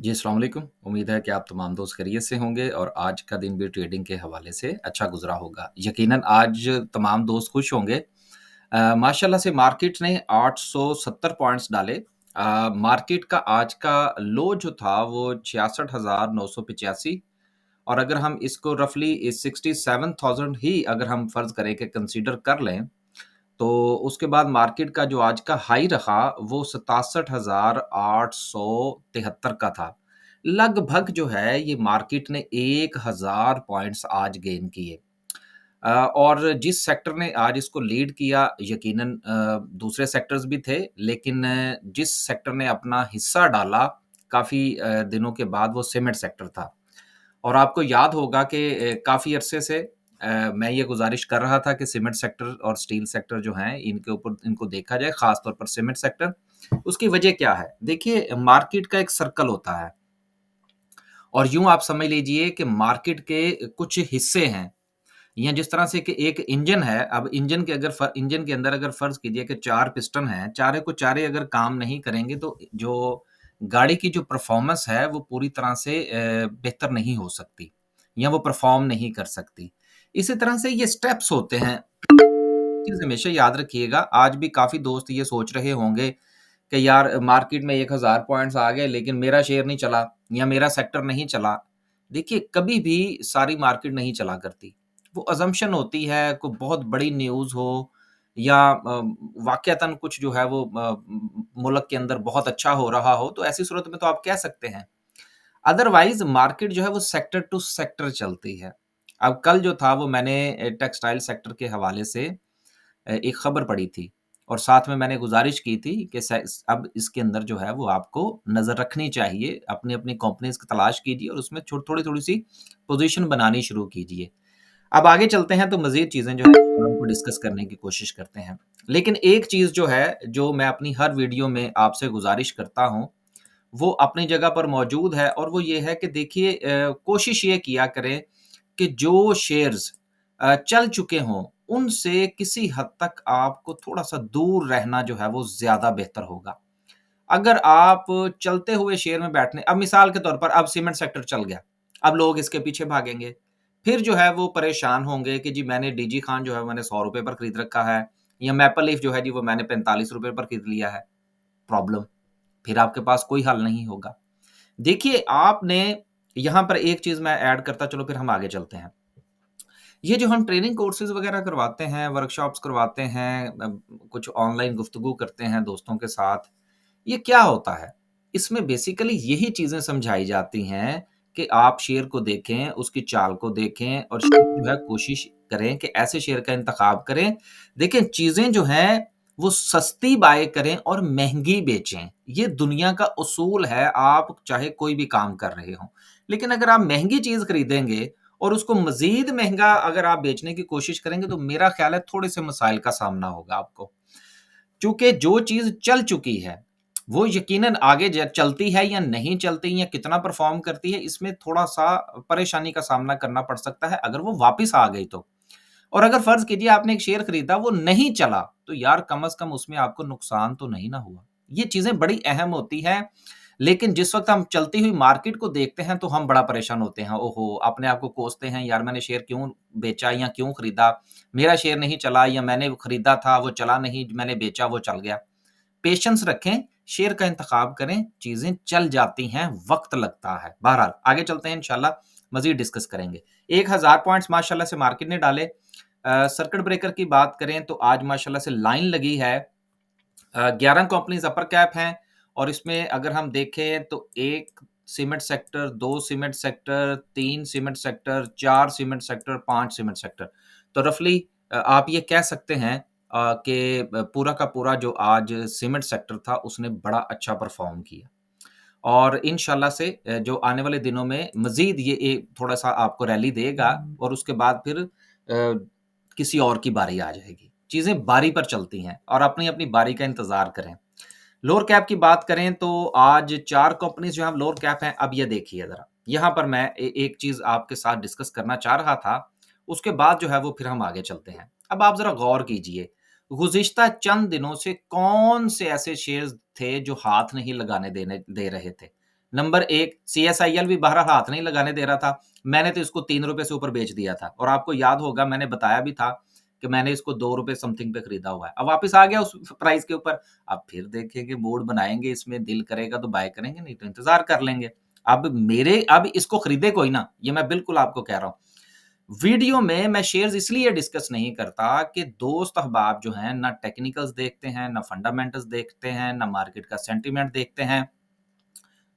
जी, अस्सलाम वालेकुम। उम्मीद है कि आप तमाम दोस्त खैरियत से होंगे और आज का दिन भी ट्रेडिंग के हवाले से अच्छा गुज़रा होगा। यकीनन आज तमाम दोस्त खुश होंगे। माशाल्लाह से मार्केट ने 870 पॉइंट्स डाले। मार्केट का आज का लो जो था वो 66,985 और अगर हम इसको रफ़ली 67,000 ही अगर हम फ़र्ज़ करें कि कंसीडर कर लें, तो उसके बाद मार्केट का जो आज का हाई रहा वो 67,873 का था। लगभग जो है ये मार्केट ने 1000 पॉइंट्स आज गेन किए। और जिस सेक्टर ने आज इसको लीड किया यकीनन दूसरे सेक्टर्स भी थे लेकिन जिस सेक्टर ने अपना हिस्सा डाला काफ़ी दिनों के बाद वो सीमेंट सेक्टर था। और आपको याद होगा कि काफ़ी अरसे से मैं ये गुज़ारिश कर रहा था कि सीमेंट सेक्टर और स्टील सेक्टर जो हैं, इनके ऊपर इनको देखा जाए, ख़ास तौर पर सीमेंट सेक्टर। उसकी वजह क्या है? देखिए, मार्केट का एक सर्कल होता है और यूँ आप समझ लीजिए कि मार्केट के कुछ हिस्से हैं या जिस तरह से कि एक इंजन है, अब इंजन के अंदर अगर फ़र्ज़ कीजिए कि 4 पिस्टन हैं, चारे को चारे अगर काम नहीं करेंगे तो जो गाड़ी की जो परफ़ॉर्मेंस है वो पूरी तरह से बेहतर नहीं हो सकती या वो परफ़ॉर्म नहीं कर सकती। इसी तरह से ये स्टेप्स होते हैं, चीज़ हमेशा याद रखिएगा, आज भी काफ़ी दोस्त ये सोच रहे होंगे कि यार मार्केट में 1000 पॉइंट्स आ गए लेकिन मेरा शेयर नहीं चला या मेरा सेक्टर नहीं चला। देखिए, कभी भी सारी मार्केट नहीं चला करती। वो असम्पशन होती है, कोई बहुत बड़ी न्यूज़ हो या वाक़यतन कुछ जो है वो मुल्क के अंदर बहुत अच्छा हो रहा हो, तो ऐसी सूरत में तो आप कह सकते हैं। अदरवाइज़ मार्केट जो है वो सेक्टर टू सेक्टर चलती है। अब कल जो था वो मैंने टेक्सटाइल सेक्टर के हवाले से एक खबर पढ़ी थी और साथ में मैंने गुज़ारिश की थी कि अब इसके अंदर जो है वो आपको नज़र रखनी चाहिए। अपनी-अपनी कंपनीज़ की तलाश कीजिए और उसमें थोड़ी-थोड़ी सी पोज़ीशन बनानी शुरू कीजिए। अब आगे चलते हैं तो मज़ीद चीज़ें जो है हम उनको डिस्कस करने की कोशिश करते हैं। लेकिन एक चीज़ जो है, जो मैं अपनी हर वीडियो में आपसे गुज़ारिश करता हूँ, वो अपनी जगह पर मौजूद है और वो ये है कि देखिए कोशिश ये किया करें कि जो शेयर्स चल चुके हों, उनसे किसी हद तक आपको थोड़ा-सा दूर रहना जो है वो ज़्यादा बेहतर होगा। अगर आप चलते हुए शेयर में बैठने अब मिसाल के तौर पर अब सीमेंट सेक्टर चल गया, अब लोग इसके पीछे भागेंगे। फिर जो है वो परेशान होंगे कि जी मैंने डीजी खान जो है मैंने ₹100 पर खरीद रखा है या मैपल लीफ जो है जी वो मैंने ₹45 पर खरीद लिया है। प्रॉब्लम, फिर आपके पास कोई हल नहीं होगा। देखिए, आपने यहाँ पर एक चीज़ मैं ऐड करता चलो फिर हम आगे चलते हैं। ये जो हम ट्रेनिंग कोर्सेज़ वग़ैरह करवाते हैं, वर्कशॉप्स करवाते हैं, कुछ ऑनलाइन गुफ्तगू करते हैं दोस्तों के साथ, ये क्या होता है? इसमें बेसिकली यही चीज़ें समझाई जाती हैं कि आप शेयर को देखें, उसकी चाल को देखें और शेयर जो है कोशिश करें कि ऐसे शेयर का इंतख़ाब करें। देखें, चीज़ें जो हैं वो सस्ती बाय करें और महँगी बेचें। ये दुनिया का उसूल है, आप चाहे कोई भी काम कर रहे हों। लेकिन अगर आप महँगी चीज़ खरीदेंगे और उसको मज़ीद महँगा अगर आप बेचने की कोशिश करेंगे तो मेरा ख़्याल है थोड़े-से मसाइल का सामना होगा आपको। चूँकि जो चीज़ चल चुकी है, वो यकीनन आगे चलती है या नहीं चलती या कितना परफ़ॉर्म करती है, इसमें थोड़ा-सा परेशानी का सामना करना पड़ सकता है, अगर वो वापिस आ गई तो। और अगर फ़र्ज़ कीजिए आपने एक शेयर खरीदा, वो नहीं चला, तो यार कम से कम उसमें आपको नुकसान तो नहीं ना हुआ। ये चीज़ें बड़ी अहम होती हैं, लेकिन जिस वक़्त हम चलती हुई मार्केट को देखते हैं, तो हम बड़ा परेशान होते हैं। ओहो! अपने आप को कोसते हैं, यार मैंने शेयर क्यों बेचा या क्यों खरीदा? मेरा शेयर नहीं चला या मैंने वो खरीदा था, वो चला नहीं, मैंने बेचा, वो चल गया। पेशेंस रखें, शेयर का इंतखाब करें, चीज़ें चल जाती हैं, वक़्त लगता है। बहरहाल, आगे चलते हैं इंशाल्लाह, मज़ीद डिस्कस करेंगे। 1000 पॉइंट्स माशाल्लाह से मार्केट ने डाले। सर्किट ब्रेकर की बात करें तो आज माशाल्लाह से लाइन लगी है। 11 कंपनीज़ अपर कैप हैं और इसमें अगर हम देखें तो 1 cement sector, 2 cement sector, 3 cement sector, 4 cement sector, 5 cement sector. तो रफ़ली आप ये कह सकते हैं कि पूरा का पूरा जो आज सीमेंट सेक्टर था उसने बड़ा अच्छा परफ़ॉर्म किया। और इंशाल्लाह से जो आने वाले दिनों में मज़ीद ये थोड़ा-सा आपको रैली देगा और उसके बाद फिर किसी और की बारी आ जाएगी। चीज़ें बारी पर चलती हैं और अपनी-अपनी बारी का इंतज़ार करें। लोअर कैप की बात करें तो आज 4 कंपनीज़ जो हैं लोअर कैप हैं। अब ये देखिए ज़रा, यहाँ पर मैं एक चीज़ आपके साथ डिस्कस करना चाह रहा था, उसके बाद जो है वो फिर हम आगे चलते हैं। अब आप ज़रा गौर कीजिए, गुज़िश्ता चंद दिनों से कौन से ऐसे शेयर्स थे जो हाथ नहीं लगाने देने दे रहे थे? नंबर 1 सीएसआईएल भी बहरहाल हाथ नहीं लगाने दे रहा था। मैंने तो इसको ₹3 से ऊपर बेच दिया था और आपको याद होगा मैंने बताया भी था कि मैंने इसको ₹2 समथिंग पे खरीदा हुआ है। अब वापस आ गया उस प्राइस के ऊपर। अब फिर देखेंगे, मूड बनाएँगे, इसमें दिल करेगा तो बाय करेंगे, नहीं तो इंतज़ार कर लेंगे। अब इसको खरीदे कोई ना, ये मैं बिल्कुल आपको कह रहा हूँ। वीडियो में मैं शेयर्स इसलिए डिस्कस नहीं करता कि दोस्त अहबाब जो हैं ना टेक्निकल्स देखते हैं, ना फंडामेंटल्स देखते हैं, ना मार्केट का सेंटीमेंट देखते हैं।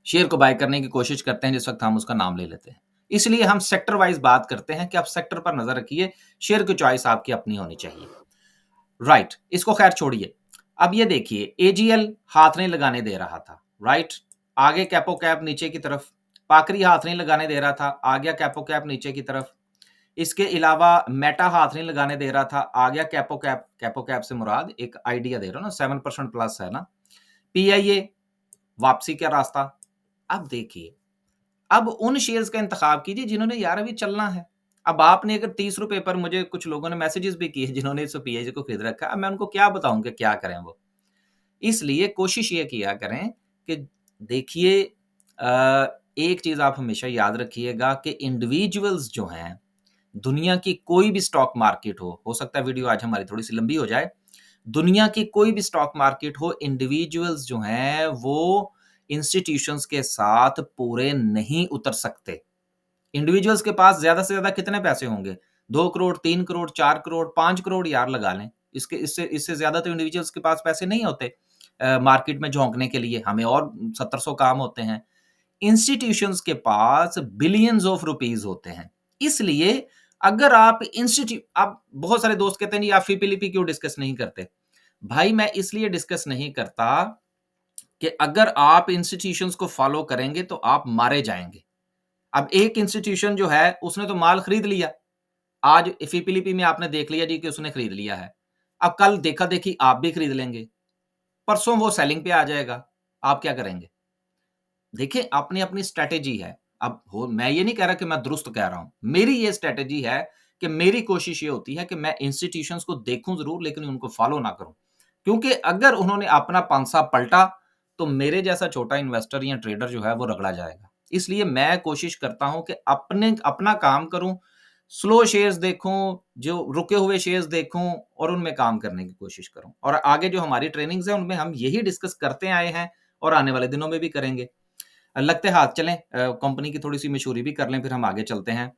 शेयर को बाय करने की कोशिश करते हैं जिस वक़्त हम उसका नाम ले लेते हैं। इसलिए हम सेक्टर वाइज़ बात करते हैं कि आप सेक्टर पर नज़र रखिए, शेयर की चॉइस आपकी अपनी होनी चाहिए। राइट, इसको ख़ैर छोड़िए। अब ये देखिए एजीएल हाथ नहीं लगाने दे रहा था, राइट? आगे कैपो कैप नीचे की तरफ, पाकरी हाथ नहीं लगाने दे रहा था, आ गया कैपो कैप नीचे की तरफ। इसके अलावा मेटा हाथ नहीं लगाने दे रहा था, आ गया कैपो कैप से मुराद एक आइडिया दे रहा हूँ ना 7% प्लस है ना। पीआईए वापसी का रास्ता। अब देखिए, अब उन शेयर्स का इंतखाब कीजिए जिन्होंने यार अभी चलना है। अब आपने अगर ₹30 पर मुझे कुछ लोगों ने मैसेजेस भी किए जिन्होंने इस पीआईजे को खरीद रखा है, अब मैं उनको क्या बताऊँ कि क्या करें वो? इसलिए कोशिश ये किया करें कि देखिए एक चीज़ आप हमेशा याद रखिएगा कि इंडिविजुअल्स जो हैं, दुनिया की कोई भी स्टॉक मार्केट हो सकता है वीडियो आज हमारी थोड़ी-सी लंबी हो जाए। दुनिया की कोई भी स्टॉक मार्केट हो, इंडिविजुअल्स जो हैं वो इंस्टीट्यूशंस के साथ पूरे नहीं उतर सकते। इंडिविजुअल्स के पास ज़्यादा से ज़्यादा कितने पैसे होंगे? 2 करोड़, 3 करोड़, 4 करोड़, 5 करोड़ यार लगा लें। इसके इससे इससे ज़्यादा तो इंडिविजुअल्स के पास पैसे नहीं होते मार्केट में झोंकने के लिए, हमें और 700 काम होते हैं। इंस्टीट्यूशंस के पास बिलियंस ऑफ रुपीज़ होते हैं। इसलिए अगर आप बहुत सारे दोस्त कहते हैं जी आप फ़ीपीलीपी क्यों डिस्कस नहीं करते? भाई मैं इसलिए डिस्कस नहीं करता कि अगर आप इंस्टीट्यूशंस को फ़ॉलो करेंगे तो आप मारे जाएँगे। अब एक इंस्टीट्यूशन जो है उसने तो माल खरीद लिया। आज फ़ीपीलीपी में आपने देख लिया जी कि उसने खरीद लिया है। अब कल देखा-देखी आप भी खरीद लेंगे। परसों वो सेलिंग पे आ जाएगा। आप क्या करेंगे? देखिए, अपनी-अपनी स्ट्रैटेजी है। अब हो मैं ये नहीं कह रहा कि मैं दुरुस्त कह रहा हूँ। मेरी ये स्ट्रैटेजी है कि मेरी कोशिश ये होती है कि मैं इंस्टीट्यूशंस को देखूँ ज़रूर लेकिन उनको फ़ॉलो ना करूँ। क्योंकि अगर उन्होंने अपना पांसा पलटा, तो मेरे जैसा छोटा इन्वेस्टर या ट्रेडर जो है वो रगड़ा जाएगा। इसलिए मैं कोशिश करता हूँ कि अपना काम करूँ, स्लो शेयर्स देखूँ, जो रुके हुए शेयर्स देखूँ और उनमें काम करने की कोशिश करूँ। और आगे जो हमारी ट्रेनिंग्स हैं, उनमें हम यही डिस्कस करते आए हैं और आने वाले दिनों में भी करेंगे। लगते हाथ चलें कंपनी की थोड़ी-सी मशहूरी भी कर लें, फिर हम आगे चलते हैं।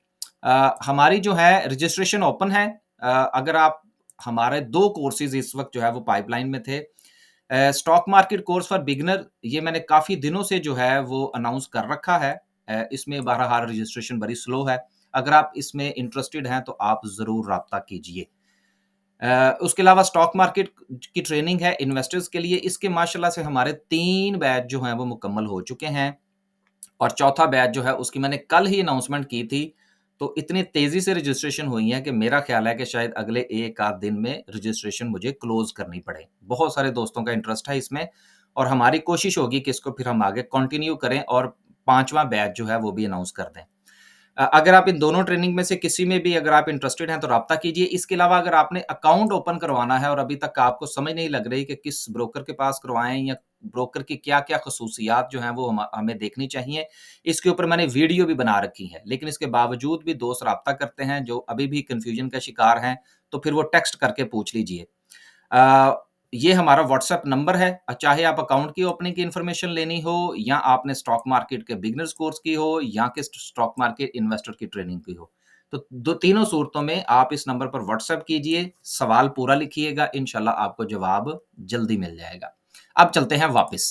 हमारी जो है रजिस्ट्रेशन ओपन है। अगर आप हमारे 2 कोर्सेज़ इस वक़्त जो है वो पाइपलाइन में थे। Stock market course for beginner ये मैंने काफ़ी दिनों से जो है वो अनाउंस कर रखा है। इसमें बहरहाल रजिस्ट्रेशन बड़ी स्लो है। अगर आप इसमें इंटरेस्टेड हैं, तो आप ज़रूर राब्ता कीजिए। उसके अलावा स्टॉक मार्केट की ट्रेनिंग है इन्वेस्टर्स के लिए। इसके माशाल्लाह से हमारे 3 बैच जो हैं वो मुकम्मल हो चुके हैं। और चौथा बैच जो है उसकी मैंने कल ही अनाउंसमेंट की थी। तो इतनी तेज़ी से रजिस्ट्रेशन हुई है कि मेरा ख़्याल है कि शायद अगले 1 आध दिन में रजिस्ट्रेशन मुझे क्लोज़ करनी पड़े। बहुत सारे दोस्तों का इंटरेस्ट है इसमें और हमारी कोशिश होगी कि इसको फिर हम आगे कंटिन्यू करें और 5वाँ बैच जो है वो भी अनाउंस कर दें। अगर आप इन दोनों ट्रेनिंग में से किसी में भी अगर आप इंटरेस्टेड हैं तो राब्ता कीजिए। इसके अलावा अगर आपने अकाउंट ओपन करवाना है और अभी तक आपको समझ नहीं लग रही कि किस ब्रोकर के पास करवाएँ या ब्रोकर की क्या-क्या ख़ुसूसियात जो हैं वो हमें देखनी चाहिए। इसके ऊपर मैंने वीडियो भी बना रखी है। लेकिन इसके बावजूद भी दोस्त राब्ता करते हैं जो अभी भी कन्फ्यूज़न का शिकार हैं, तो फिर वो टेक्स्ट करके पूछ लीजिए। अ, ये हमारा व्हाट्सएप नंबर है। चाहे आप अकाउंट की ओपनिंग की इन्फॉर्मेशन लेनी हो या आपने स्टॉक मार्केट के बिगिनर्स कोर्स की हो या कि स्टॉक मार्केट इन्वेस्टर की ट्रेनिंग की हो। तो दो तीनों सूरतों में आप इस नंबर पर व्हाट्सएप कीजिए, सवाल पूरा लिखिएगा, इंशाल्लाह आपको जवाब जल्दी मिल जाएगा। अब चलते हैं वापस।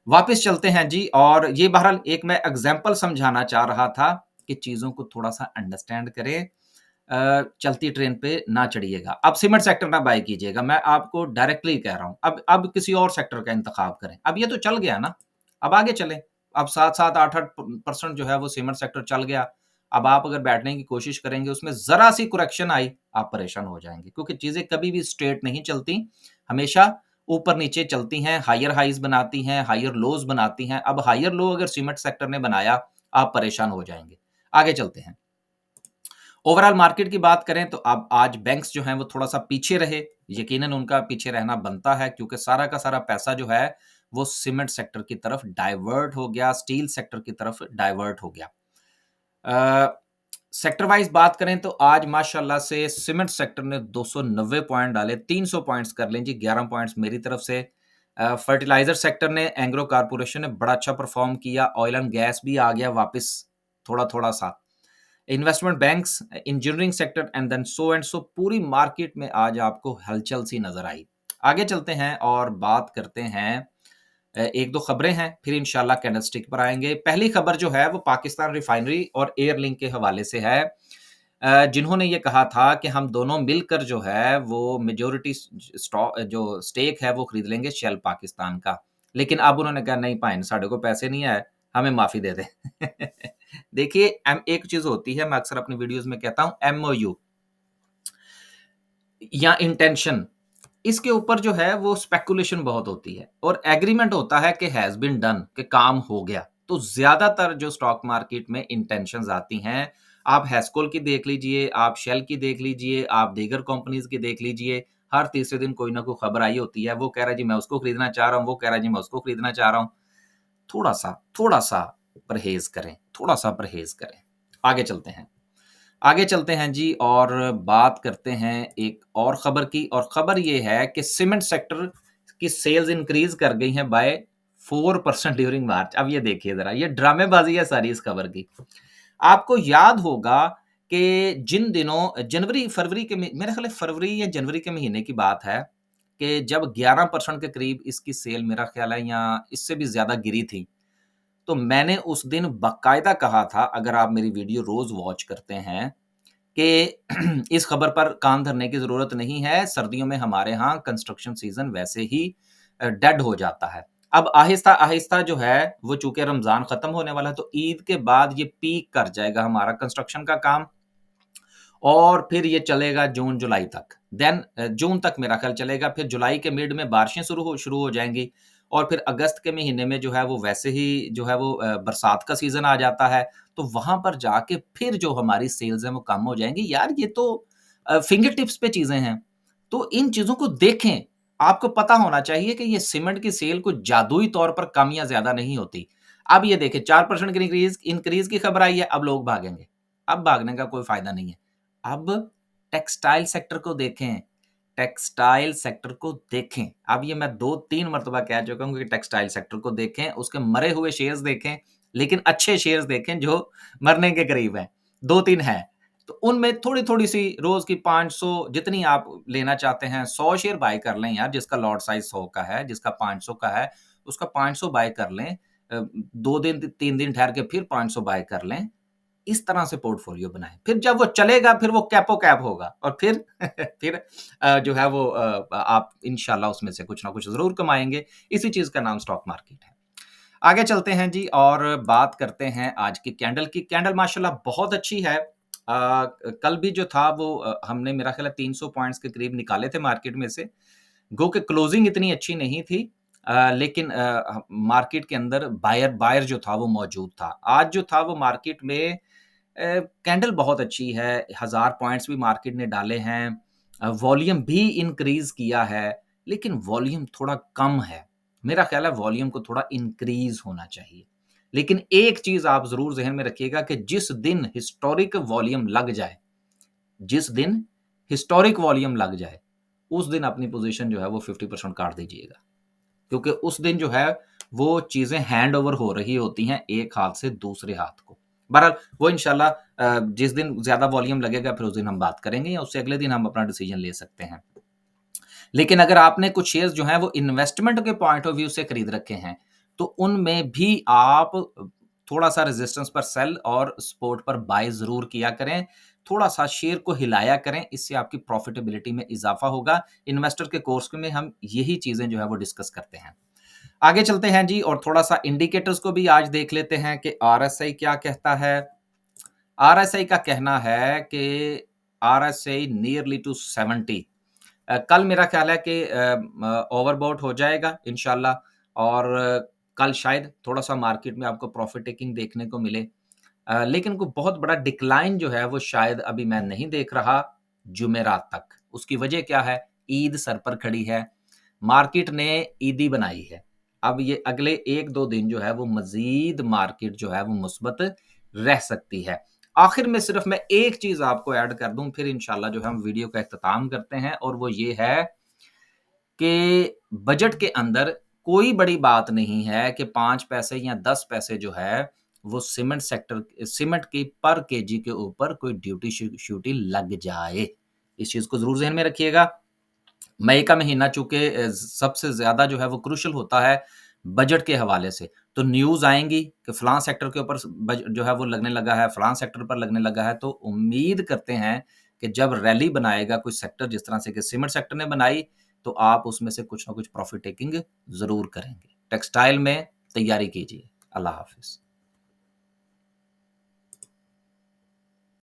वापस चलते हैं जी और ये बहरहाल एक मैं एग्ज़ाम्पल समझाना चाह रहा था कि चीज़ों को थोड़ा-सा अंडरस्टैंड करें। चलती ट्रेन पे ना चढ़िएगा। अब सीमेंट सेक्टर ना बाय कीजिएगा, मैं आपको डायरेक्टली कह रहा हूँ। अब किसी और सेक्टर का इंतखाब करें। अब ये तो चल गया ना, अब आगे चलें। अब 7-7, 8-8 परसेंट जो है वो सीमेंट सेक्टर चल गया। अब आप अगर बैठने की कोशिश करेंगे, उसमें ज़रा-सी करेक्शन आई, आप परेशान हो जाएँगे क्योंकि चीज़ें कभी भी स्ट्रेट नहीं चलती, हमेशा ऊपर-नीचे चलती हैं, हायर हाइज़ बनाती हैं, हायर लोज़ बनाती हैं। अब हायर लो अगर सीमेंट सेक्टर ने बनाया, आप परेशान हो जाएँगे। आगे चलते हैं। ओवरऑल मार्केट की बात करें तो अब आज बैंक्स जो हैं वो थोड़ा-सा पीछे रहे, यकीनन उनका पीछे रहना बनता है क्योंकि सारा का सारा पैसा जो है वो सीमेंट सेक्टर की तरफ डाइवर्ट हो गया, स्टील सेक्टर की तरफ डाइवर्ट हो गया। सेक्टर वाइज़ बात करें तो आज माशाल्लाह से सीमेंट सेक्टर ने 290 पॉइंट डाले, 300 पॉइंट्स कर लें जी, 11 पॉइंट्स मेरी तरफ से। फर्टिलाइज़र सेक्टर ने एंग्रो कारपोरेशन ने बड़ा अच्छा परफ़ॉर्म किया, ऑयल एंड गैस भी आ गया वापस थोड़ा-थोड़ा सा। Investment banks, engineering sector and so पूरी मार्केट में आज आपको हलचल सी नज़र आई। आगे चलते हैं और बात करते हैं 1-2 खबरें हैं, फिर इंशाल्लाह कैंडलस्टिक पर आएँगे। पहली खबर जो है वो पाकिस्तान रिफाइनरी और एयरलिंक के हवाले से है। जिन्होंने ये कहा था कि हम दोनों मिलकर जो है वो मेजॉरिटी जो स्टेक है वो खरीद लेंगे शेल पाकिस्तान का। लेकिन अब उन्होंने कहा नहीं भाई साढ़े को पैसे नहीं आए, हमें माफ़ी दे दें। देखिए एक चीज़ होती है, मैं अक्सर अपनी वीडियोज़ में कहता हूँ एमओयू या इंटेंशन, इसके ऊपर जो है वो स्पेकुलेशन बहुत होती है और एग्रीमेंट होता है कि हैज़ बीन डन, कि काम हो गया। तो ज़्यादातर जो स्टॉक मार्केट में इंटेंशंस आती हैं, आप हेस्कोल की देख लीजिए, आप शेल की देख लीजिए, आप दीगर कंपनीज़ की देख लीजिए, हर तीसरे दिन कोई ना कोई खबर आई होती है, वो कह रहा है जी मैं उसको खरीदना चाह रहा हूँ, वो कह रहा है जी मैं उसको खरीदना चाह रहा हूँ। थोड़ा-सा परहेज़ करें, थोड़ा-सा परहेज़ करें। आगे चलते हैं। आगे चलते हैं जी और बात करते हैं एक और खबर की, और खबर ये है कि सीमेंट सेक्टर की सेल्स इंक्रीज कर गई हैं बाय 4% ड्यूरिंग मार्च। अब ये देखिए ज़रा, ये ड्रामेबाज़ी है सारी इस खबर की। आपको याद होगा कि जिन दिनों जनवरी फरवरी के मेरा ख़्याल है फरवरी या जनवरी के महीने की बात है कि जब 11% के करीब इसकी सेल मेरा ख़्याल है या इससे भी ज़्यादा गिरी थी। तो मैंने उस दिन बाकायदा कहा था, अगर आप मेरी वीडियो रोज़ वॉच करते हैं, कि इस खबर पर कान धरने की ज़रूरत नहीं है, सर्दियों में हमारे यहाँ कंस्ट्रक्शन सीज़न वैसे ही डेड हो जाता है। अब आहिस्ता-आहिस्ता जो है, वो चूँकि रमज़ान खत्म होने वाला है, तो ईद के बाद ये पीक कर जाएगा हमारा कंस्ट्रक्शन का काम, और फिर ये चलेगा जून-जुलाई तक। देन जून तक मेरा ख़्याल चलेगा, फिर जुलाई के मिड में बारिशें शुरू हो जाएँगी, और फिर अगस्त के महीने में जो है वो वैसे ही जो है वो बरसात का सीज़न आ जाता है, तो वहाँ पर जाके फिर जो हमारी सेल्स हैं वो कम हो जाएँगी। यार ये तो फिंगर टिप्स पे चीज़ें हैं, तो इन चीज़ों को देखें। आपको पता होना चाहिए कि ये सीमेंट की सेल कुछ जादुई तौर पर कम या ज़्यादा नहीं होती। अब ये देखें 4% की इंक्रीज़ की खबर आई है, अब लोग भागेंगे। अब भागने का कोई फ़ायदा नहीं है। अब टेक्सटाइल सेक्टर को देखें, टेक्सटाइल सेक्टर को देखें। अब ये मैं 2-3 मर्तबा कह चुका हूँ कि टेक्सटाइल सेक्टर को देखें, उसके मरे हुए शेयर्स देखें, लेकिन अच्छे शेयर्स देखें जो मरने के करीब हैं। 2-3 हैं, तो उनमें थोड़ी-थोड़ी सी रोज़ की 500 जितनी आप लेना चाहते हैं, 100 शेयर बाय कर लें यार, जिसका लॉट साइज़ 100 का है, जिसका 500 का है, उसका 500 बाय कर लें। 2 दिन 3 दिन ठहर के फिर 500 बाय कर लें। इस तरह से पोर्टफोलियो बनाएँ। फिर जब वो चलेगा, फिर वो कैपो-कैप होगा, और फिर फिर जो है वो आप इंशाल्लाह उसमें से कुछ ना कुछ ज़रूर कमाएँगे। इसी चीज़ का नाम स्टॉक मार्केट है। आगे चलते हैं जी और बात करते हैं आज की कैंडल की। कैंडल माशाल्लाह बहुत अच्छी है। कल भी जो था वो हमने मेरा ख़्याल है 300 पॉइंट्स के करीब निकाले थे मार्केट में से। गो कि क्लोजिंग इतनी अच्छी नहीं थी, लेकिन मार्केट के अंदर बायर बायर जो था वो मौजूद था। आज जो था वो मार्केट में कैंडल बहुत अच्छी है, 1000 पॉइंट्स भी मार्केट ने डाले हैं, वॉल्यूम भी इंक्रीज़ किया है, लेकिन वॉल्यूम थोड़ा कम है। मेरा ख़्याल है वॉल्यूम को थोड़ा इंक्रीज़ होना चाहिए। लेकिन एक चीज़ आप ज़रूर ज़हन में रखिएगा कि जिस दिन हिस्टोरिक वॉल्यूम लग जाए, उस दिन अपनी पोज़ीशन जो है वो 50% काट दीजिएगा। क्योंकि उस दिन जो है वो चीज़ें हैंड ओवर हो रही होती हैं एक हाथ से दूसरे हाथ को। बहरहाल वो इंशाल्लाह जिस दिन ज़्यादा वॉल्यूम लगेगा फिर उस दिन हम बात करेंगे, या उससे अगले दिन हम अपना डिसीजन ले सकते हैं। लेकिन अगर आपने कुछ शेयर्स जो हैं वो इन्वेस्टमेंट के पॉइंट ऑफ व्यू से खरीद रखे हैं, तो उनमें भी आप थोड़ा-सा रेजिस्टेंस पर सेल और सपोर्ट पर बाय ज़रूर किया करें। थोड़ा-सा शेयर को हिलाया करें, इससे आपकी प्रॉफिटेबिलिटी में इज़ाफ़ा होगा। इन्वेस्टर के कोर्स में हम यही चीज़ें जो है वो डिस्कस करते हैं। आगे चलते हैं जी और थोड़ा-सा इंडिकेटर्स को भी आज देख लेते हैं कि आरएसआई क्या कहता है। आरएसआई का कहना है कि आरएसआई नियरली टू 70। कल मेरा ख्याल है कि ओवरबॉट हो जाएगा इंशाल्लाह, और कल शायद थोड़ा-सा मार्केट में आपको प्रॉफिट टेकिंग देखने को मिले। लेकिन कोई बहुत बड़ा डिक्लाइन जो है वो शायद अभी मैं नहीं देख रहा जुमेरात तक। उसकी वजह क्या है? ईद सर पर खड़ी है। मार्केट ने ईदी बनाई है। अब ये अगले 1-2 दिन जो है वो मज़ीद मार्केट जो है वो मुस्बत रह सकती है। आखिर में सिर्फ़ मैं एक चीज़ आपको ऐड कर दूँ, फिर इंशाल्लाह जो है हम वीडियो का इख्तिताम करते हैं, और वो ये है कि बजट के अंदर कोई बड़ी बात नहीं है कि 5 पैसे या 10 पैसे जो है, वो सीमेंट की पर केजी के ऊपर कोई ड्यूटी श्यूटी लग जाए। इस चीज़ को ज़रूर ज़हन में रखिएगा। मई का महीना चूँकि सबसे ज़्यादा जो है वो क्रूशियल होता है बजट के हवाले से। तो न्यूज़ आएँगी कि फलाँ सेक्टर के ऊपर जो है वो लगने लगा है, फलाँ सेक्टर पर लगने लगा है, तो उम्मीद करते हैं कि जब रैली बनाएगा कोई सेक्टर जिस तरह से कि सीमेंट सेक्टर ने बनाई, तो आप उसमें से कुछ न कुछ प्रॉफ़िट टेकिंग ज़रूर करेंगे। टेक्सटाइल में तैयारी कीजिए। अल्लाह हाफ़िज़।